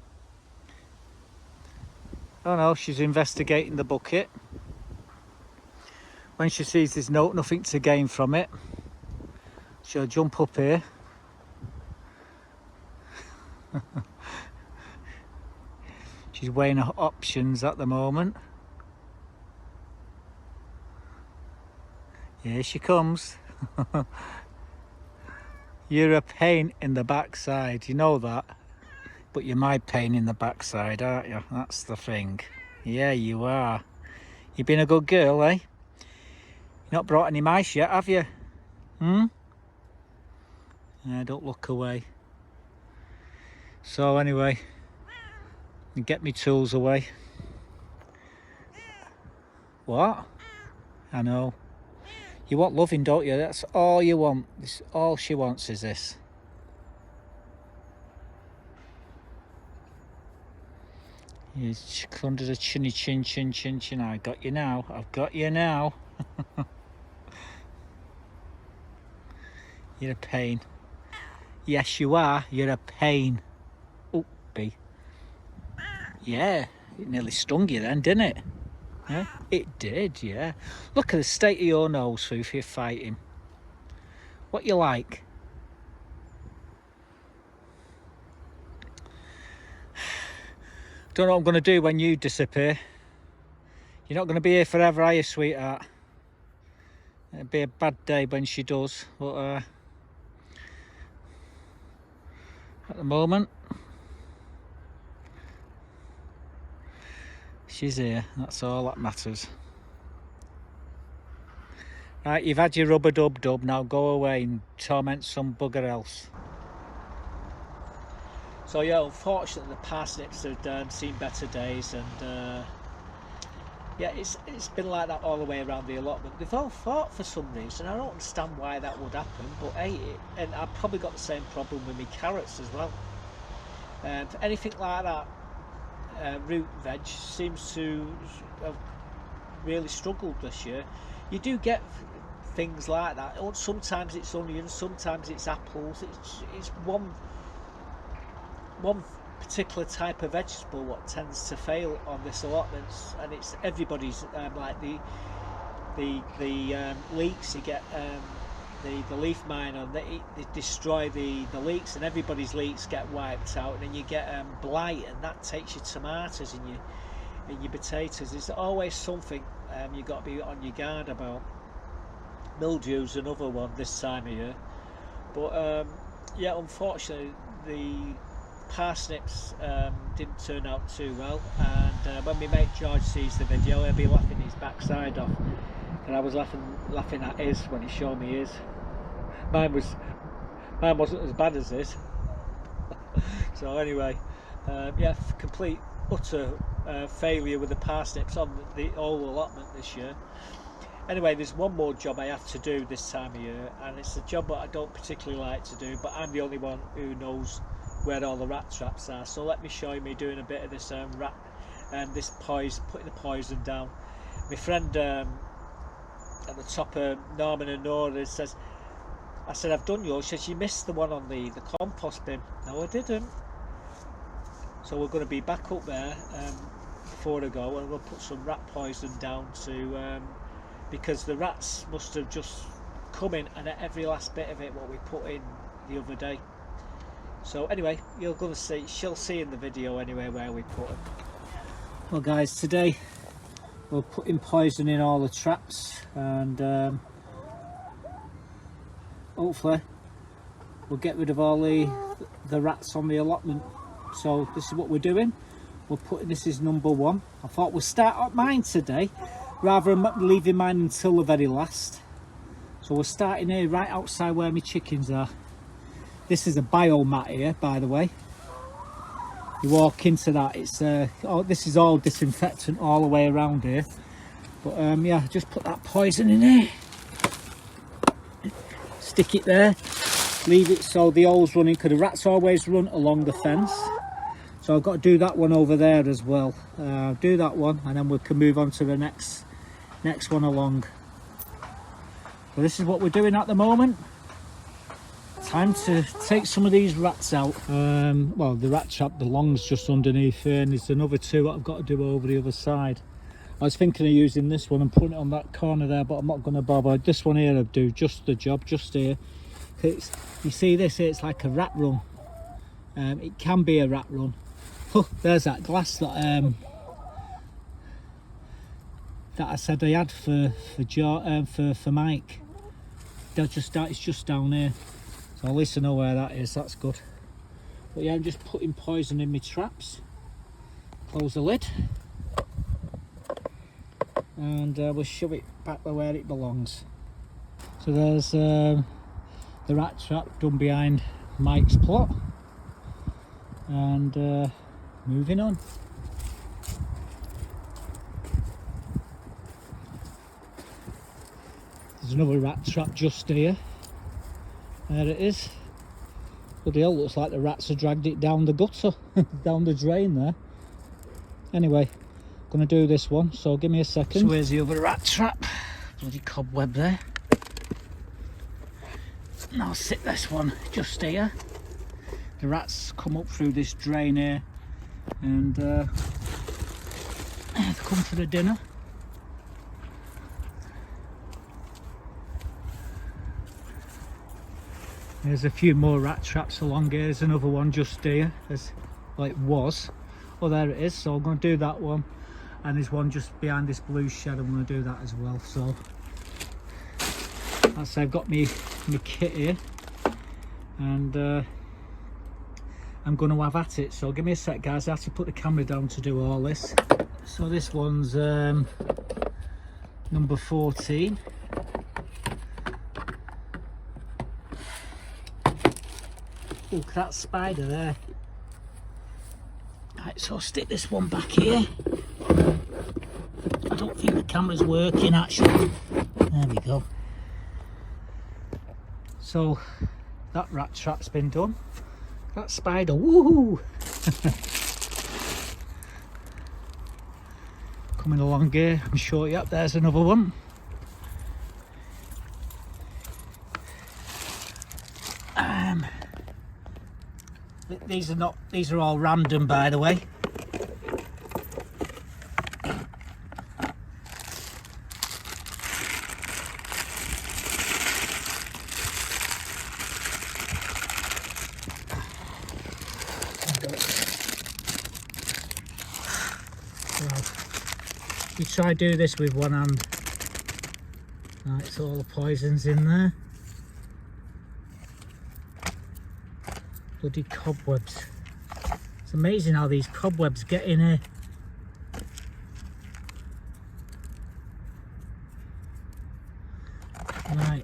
Oh no, she's investigating the bucket. When she sees there's nothing to gain from it, she'll jump up here. She's weighing her options at the moment. Here she comes. You're a pain in the backside, you know that. But you're my pain in the backside, aren't you? That's the thing. Yeah, you are. You've been a good girl, eh? You've not brought any mice yet, have you? Yeah, don't look away. So anyway, get me tools away. What? I know. You want loving, don't you? That's all you want. This, all she wants is this. You under the chinny chin chin chin chin. I got you now. I've got you now. You're a pain. Yes, you are. You're a pain. Oh, B. Yeah, it nearly stung you then, didn't it? Yeah, it did, yeah. Look at the state of your nose, Foo, if you're fighting. What you like? Don't know what I'm going to do when you disappear. You're not going to be here forever, are you, sweetheart? It'd be a bad day when she does, but at the moment she's here. That's all that matters. Right, you've had your rubber dub, now go away and torment some bugger else. So yeah, unfortunately the parsnips have seen better days, and yeah, it's been like that all the way around the allotment. They've all fought for some reason. I don't understand why that would happen, but hey, and I've probably got the same problem with my carrots as well. Anything like that, root veg seems to have really struggled this year. You do get things like that. Sometimes it's onions, sometimes it's apples. It's one particular type of vegetable what tends to fail on this allotments, and it's everybody's like the leeks. You get the leaf miner, they destroy the leeks, and everybody's leeks get wiped out, and then you get blight, and that takes your tomatoes and your potatoes. There's always something you've got to be on your guard about. Mildew's another one this time of year, but yeah, unfortunately the parsnips didn't turn out too well, and when my mate George sees the video, he'll be laughing his backside off, and I was laughing at his when he showed me his. Mine wasn't as bad as his. So anyway, yeah, complete utter failure with the parsnips on the whole allotment this year. Anyway, there's one more job I have to do this time of year, and it's a job that I don't particularly like to do, but I'm the only one who knows where all the rat traps are. So let me show you me doing a bit of this rat and this poison, putting the poison down. My friend at the top of Norman and Nora says, I said, I've done yours. She says, you missed the one on the compost bin. No, I didn't. So we're going to be back up there before I go, and we'll put some rat poison down to because the rats must have just come in and ate every last bit of it what we put in the other day. So anyway, you're going to see, she'll see in the video anyway where we put them. Well guys, today we're putting poison in all the traps, and hopefully we'll get rid of all the rats on the allotment. So this is what we're doing. We're putting, this is number one. I thought we'll start at mine today rather than leaving mine until the very last. So we're starting here right outside where my chickens are. This is a biomat here, by the way. You walk into that, it's this is all disinfectant all the way around here. But yeah, just put that poison in here. Stick it there. Leave it so the hole's running, because the rats always run along the fence. So I've got to do that one over there as well. Do that one, and then we can move on to the next one along. So this is what we're doing at the moment. Time to take some of these rats out. Well, the rat trap, the long's just underneath here, and there's another two that I've got to do over the other side. I was thinking of using this one and putting it on that corner there, but I'm not going to bother. This one here will do just the job, just here. You see this here, it's like a rat run. It can be a rat run. Oh, there's that glass that I said I had for Mike. It's just down here. So at least I know where that is. That's good. But yeah, I'm just putting poison in my traps. Close the lid, and we'll shove it back where it belongs. So there's the rat trap done behind Mike's plot, and moving on. There's another rat trap just here. There it is. Bloody hell, looks like the rats have dragged it down the gutter, down the drain there. Anyway, I'm going to do this one, so give me a second. So where's the other rat trap? Bloody cobweb there. And I'll sit this one just here. The rats come up through this drain here, and they've come for the dinner. There's a few more rat traps along here. There's another one just here, as well, it was. Oh, there it is. So I'm going to do that one, and there's one just behind this blue shed. I'm going to do that as well. So that's, I've got my kit here, and I'm going to have at it. So give me a sec, guys. I have to put the camera down to do all this. So this one's number 14. Look at that spider there. Right, so I'll stick this one back here. I don't think the camera's working actually. There we go. So that rat trap's been done. That spider, woohoo! Coming along here, I'm sure, yep, there's another one. These are all random, by the way. You try do this with one hand. Right, it's all the poisons in there. Bloody cobwebs. It's amazing how these cobwebs get in here. Right,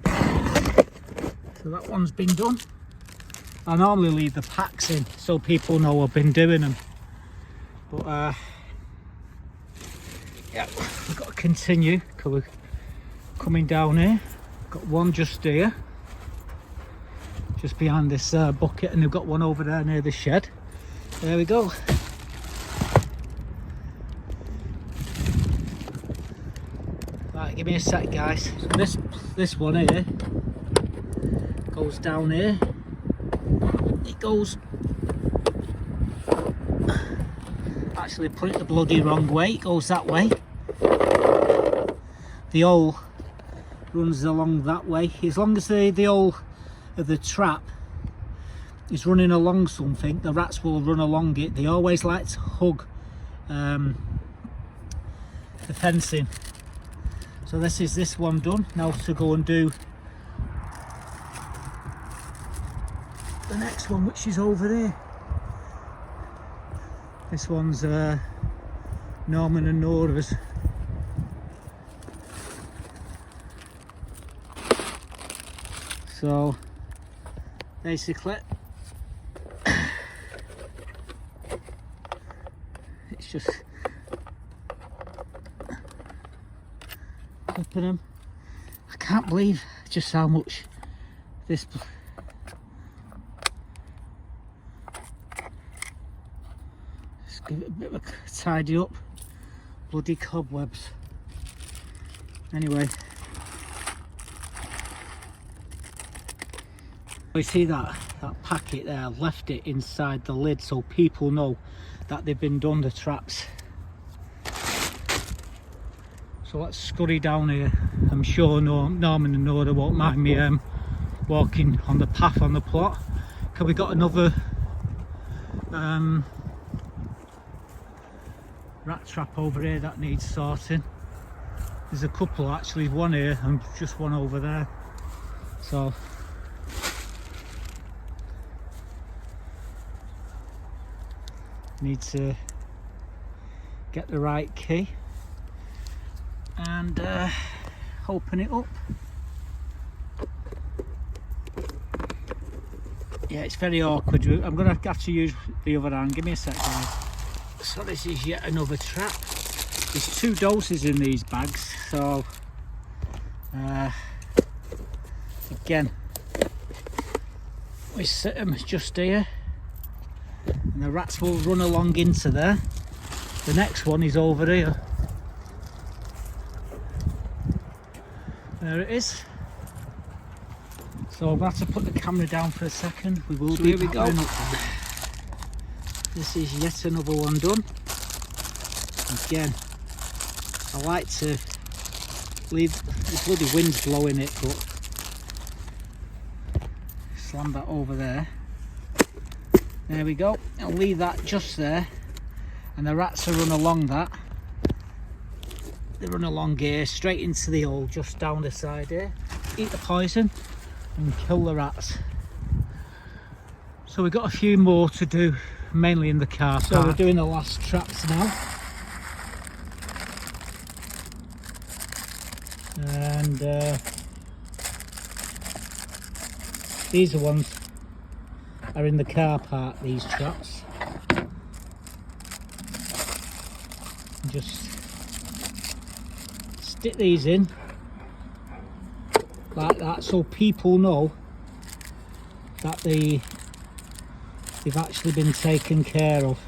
so that one's been done. I normally leave the packs in so people know I've been doing them, but yeah, we've got to continue because we're coming down here. Got one just here, just behind this bucket, and we've got one over there near the shed. There we go. Right, give me a sec, guys. So this one here goes down here. It goes, actually put it the bloody wrong way. It goes that way. The hole runs along that way. As long as the hole of the trap is running along something, the rats will run along it. They always like to hug the fencing. So this is this one done. Now to go and do the next one, which is over there. This one's Norman and Nora's. So basically it's just clipping them. I can't believe just how much this, just give it a bit of a tidy up. Bloody cobwebs. Anyway, you see that packet there, I've left it inside the lid so people know that they've been done, the traps. So let's scurry down here. I'm sure Norman and Nora won't mind me walking on the path on the plot. Because we got another rat trap over here that needs sorting. There's a couple actually, one here and just one over there. So need to get the right key and open it up. Yeah, it's very awkward. I'm going to have to use the other hand. Give me a sec, guys. So this is yet another trap. There's 2 doses in these bags, so again we set them just here and the rats will run along into there. The next one is over here. There it is. So I'm going to have to put the camera down for a second. We will be. Here we go. This is yet another one done. Again, I like to leave the bloody wind's blowing it, but slam that over there. There we go. I'll leave that just there, and the rats will run along that, they run along here, straight into the hole just down the side here, eat the poison and kill the rats. So we've got a few more to do, mainly in the car park. So we're doing the last traps now. And these are ones are in the car park, these traps. And just stick these in like that so people know that they've actually been taken care of.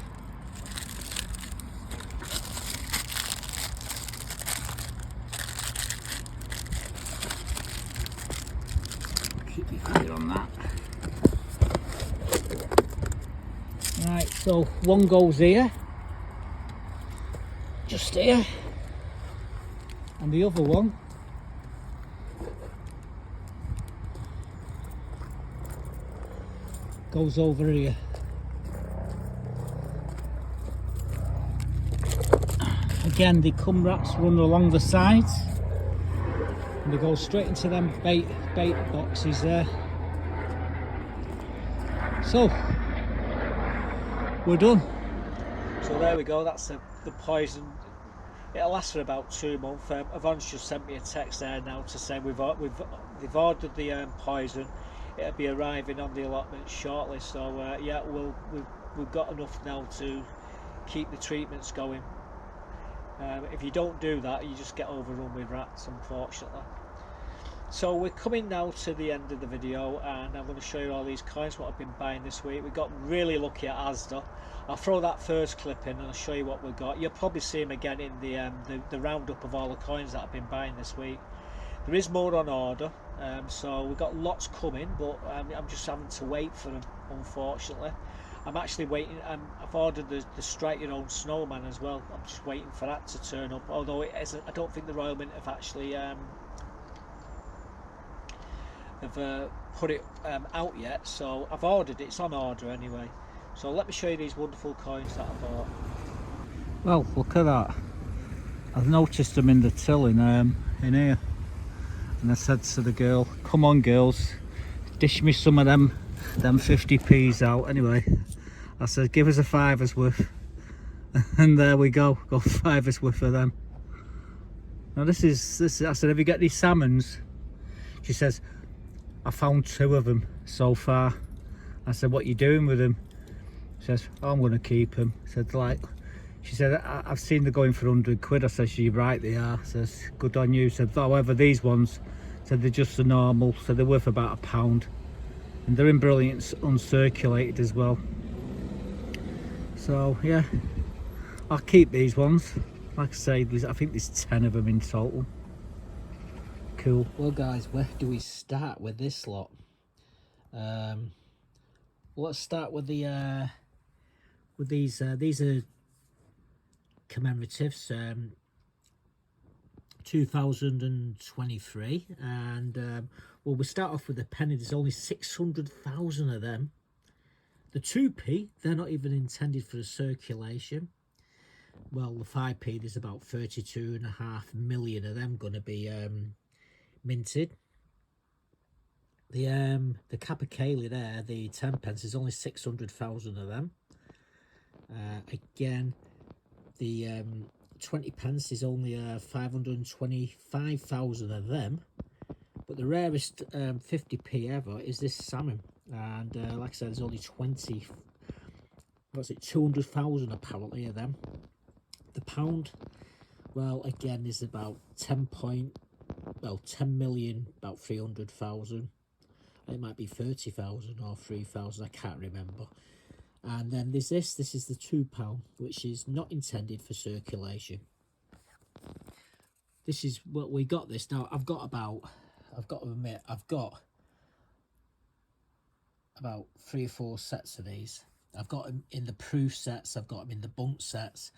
Keep your finger on that. Right, so one goes here, just here, and the other one goes over here. Again, the cum rats run along the sides and they go straight into them bait boxes there. So we're done. So there we go, that's the poison. It'll last for about 2 months. Yvonne's just sent me a text there now to say they've ordered the poison. It'll be arriving on the allotment shortly. So yeah, we've got enough now to keep the treatments going. If you don't do that, you just get overrun with rats, unfortunately. So we're coming now to the end of the video, and I'm going to show you all these coins, what I've been buying this week. We got really lucky at Asda. I'll throw that first clip in and I'll show you what we've got. You'll probably see them again in the roundup of all the coins that I've been buying this week. There is more on order, so we've got lots coming, but I'm just having to wait for them, unfortunately. I'm actually waiting. I've ordered the strike your own snowman as well. I'm just waiting for that to turn up, although it isn't. I don't think the Royal Mint have actually put it out yet, so I've ordered it. It's on order anyway. So let me show you these wonderful coins that I bought. Well, look at that. I've noticed them in the till in here, and I said to the girl, come on girls, dish me some of them 50p's out. Anyway, I said give us a fiver's worth, and there we go, got 5's worth of them. Now this is I said, have you got any salmons? She says, I found 2 of them so far. I said, what are you doing with them? She says, oh, I'm going to keep them. I said, like, she said, I've seen them going for 100 quid. I said, you're right, they are. I says, good on you. Said, however, these ones, said they're just the normal, so they're worth about £1, and they're in brilliant uncirculated as well. So yeah, I'll keep these ones. Like I say, I think there's 10 of them in total. Cool. Well guys, where do we start with this lot? Let's start with the these are commemoratives, 2023, and well, we'll start off with the penny. There's only 600,000 of them. The 2p, they're not even intended for the circulation. Well, the 5p, there's about 32.5 million of them going to be minted. The Capercaillie there, the 10p, there's only 600,000 of them. Again, the 20p is only 525,000 of them. But the rarest 50p ever is this salmon, and like I said, there's only 200,000 apparently of them. The pound, well, again, is about 10 million, about 300,000. It might be 30,000 or 3,000, I can't remember. And then there's this is the £2, which is not intended for circulation. This is what we got this. Now, I've got to admit, I've got about 3 or 4 sets of these. I've got them in the proof sets, I've got them in the bump sets.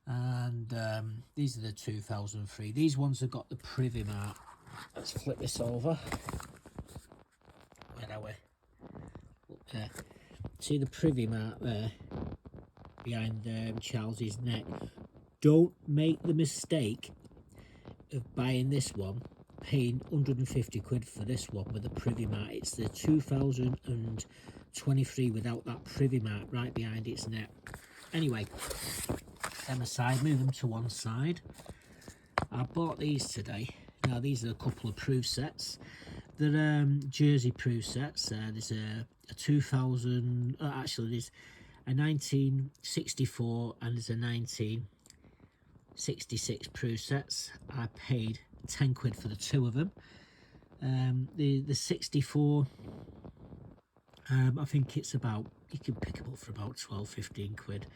And these are the 2003. These ones have got the privy mark. Let's flip this over. Where are we? Look there. See the privy mark there behind Charles's neck. don't make the mistake of buying this one, paying 150 quid for this one with a privy mark. It's the 2023 without that privy mark right behind its neck. Anyway, them aside, move them to one side. I bought these today. Now these are a couple of proof sets. They're jersey proof sets. There's a 2000, actually there's a 1964 and there's a 1966 proof sets. I paid 10 quid for the two of them. The 64, I think it's about, you can pick them up for about 12-15 quid,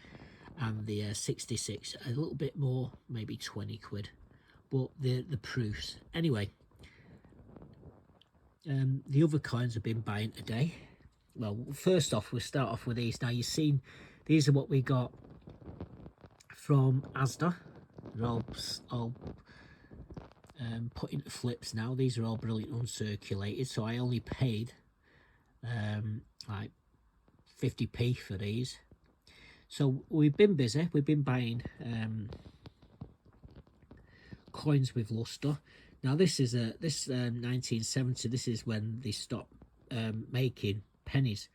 and the 66 a little bit more, maybe 20 quid, but the proofs anyway. The other coins I've been buying today, well, first off we'll start off with these. Now you've seen these are what we got from Asda. They're all put into flips now. These are all brilliant uncirculated, so I only paid like 50p for these. So we've been busy, we've been buying coins with luster. Now this is 1970. This is when they stopped making pennies.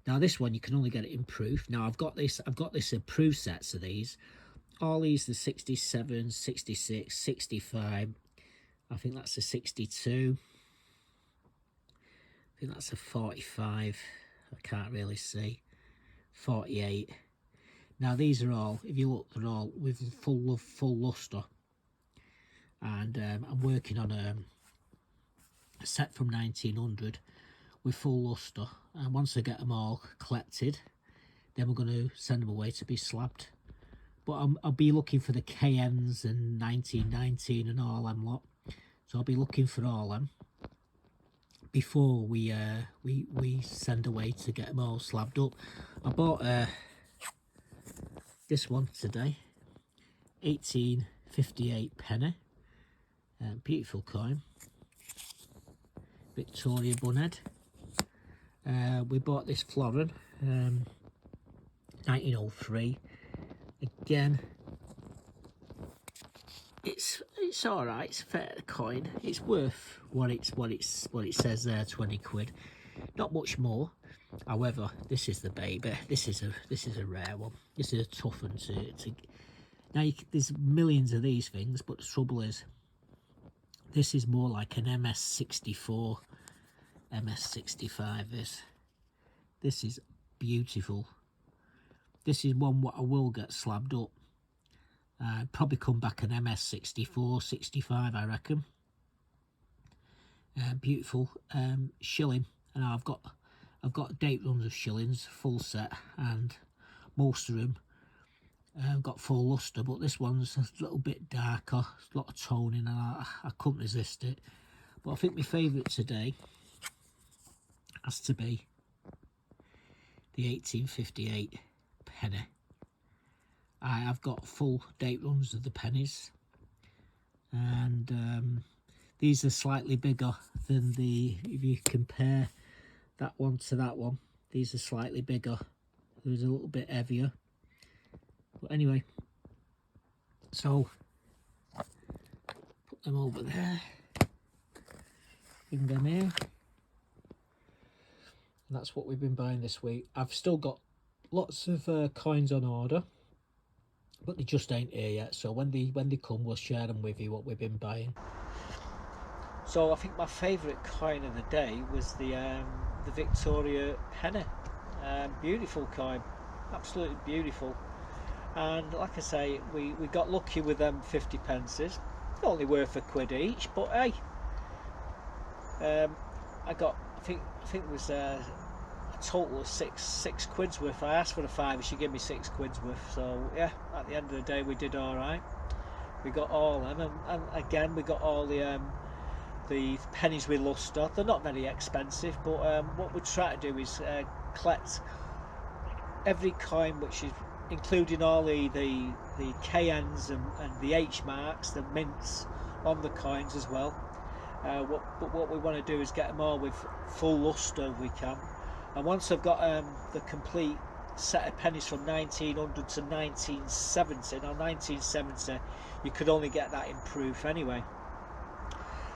Now this one you can only get it in proof. Now I've got this in proof sets of these. All these, the 67, 66, 65. I think that's a 62. I think that's a 45. I can't really see. 48. Now these are all, if you look, they're all with full luster. And I'm working on a set from 1900 with full luster. And once I get them all collected, then we're going to send them away to be slabbed. But I'll be looking for the KNs and 1919 and all them lot. So I'll be looking for all them before we send away to get them all slabbed up. I bought this one today, 1858 penny. Beautiful coin, Victoria Bunhead. We bought this florin, 1903. Again, it's all right. It's a fair coin. It's worth what it says there, 20 quid. Not much more. However, this is the baby. This is a rare one. This is a tough one to. Now there's millions of these things, but the trouble is, this is more like an MS64, MS65 is. This is beautiful. This is one what I will get slabbed up. Probably come back an MS64, 65 I reckon. Beautiful shilling. And I've got date runs of shillings, full set, and most of them got full luster, but this one's a little bit darker, a lot of toning, and I couldn't resist it. But I think my favourite today has to be the 1858 penny. I have got full date runs of the pennies, and these are slightly bigger than the, if you compare that one to that one, these are slightly bigger. There's a little bit heavier. But anyway, so put them over there, bring them here, and that's what we've been buying this week. I've still got lots of coins on order, but they just ain't here yet. So when they come, we'll share them with you, what we've been buying. So I think my favourite coin of the day was the Victoria penny. Beautiful coin, absolutely beautiful. And like I say, we got lucky with them 50 pences. Only worth a quid each, but hey, I got, I think it was a total of six quid's worth. I asked for a fiver, she gave me 6 quid's worth. So yeah, at the end of the day, we did all right. We got all them, and again, we got all the pennies with luster. They're not very expensive, but what we try to do is collect every coin, which is including all the KNs and the H marks, the mints on the coins as well. But what we want to do is get them all with full luster if we can. And once I've got the complete set of pennies from 1900 to 1970. Now 1970 you could only get that in proof anyway.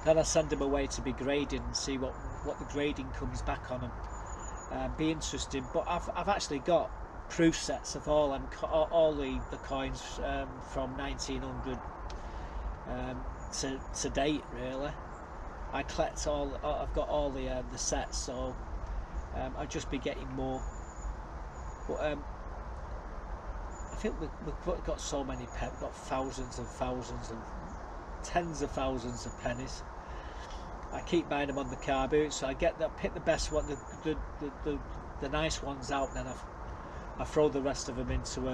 Then I send them away to be graded and see what the grading comes back on them. Be interesting. But I've actually got proof sets of all the coins from 1900 to date, really. I collect all. I've got all the sets, so I'll just be getting more. But I think we've got so many pens. We've got thousands and thousands and tens of thousands of pennies. I keep buying them on the car boot, so I pick the best one, the nice ones out, and then I throw the rest of them into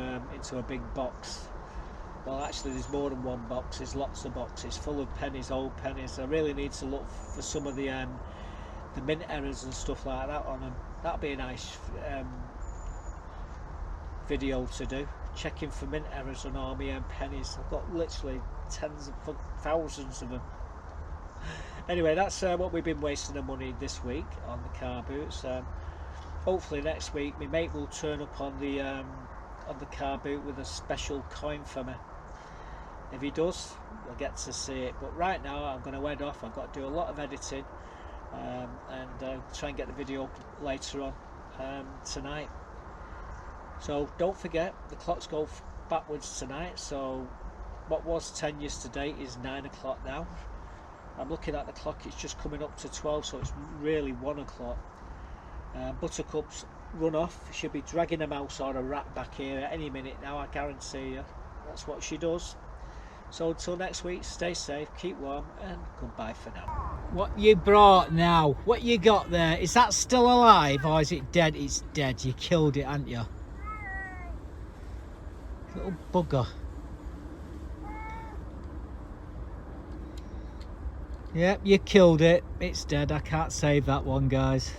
a big box. Well, actually, there's more than one box. There's lots of boxes full of pennies, old pennies. I really need to look for some of the mint errors and stuff like that on them. That'd be a nice video to do. Checking for mint errors on all my pennies. I've got literally tens of thousands of them. Anyway, that's what we've been wasting the money this week on the car boots. Hopefully next week my mate will turn up on the car boot with a special coin for me. If he does, we'll get to see it. But right now I'm going to head off. I've got to do a lot of editing and try and get the video up later on tonight. So don't forget, the clocks go backwards tonight, so what was 10 yesterday is 9 o'clock now. I'm looking at the clock, it's just coming up to 12, so it's really 1 o'clock. Buttercup's run off. She'll be dragging a mouse or a rat back here at any minute now, I guarantee you. That's what she does. So until next week, stay safe, keep warm, and goodbye for now. What you brought now? What you got there? Is that still alive or is it dead? It's dead. You killed it, haven't you? Little bugger. Yep, you killed it. It's dead. I can't save that one, guys.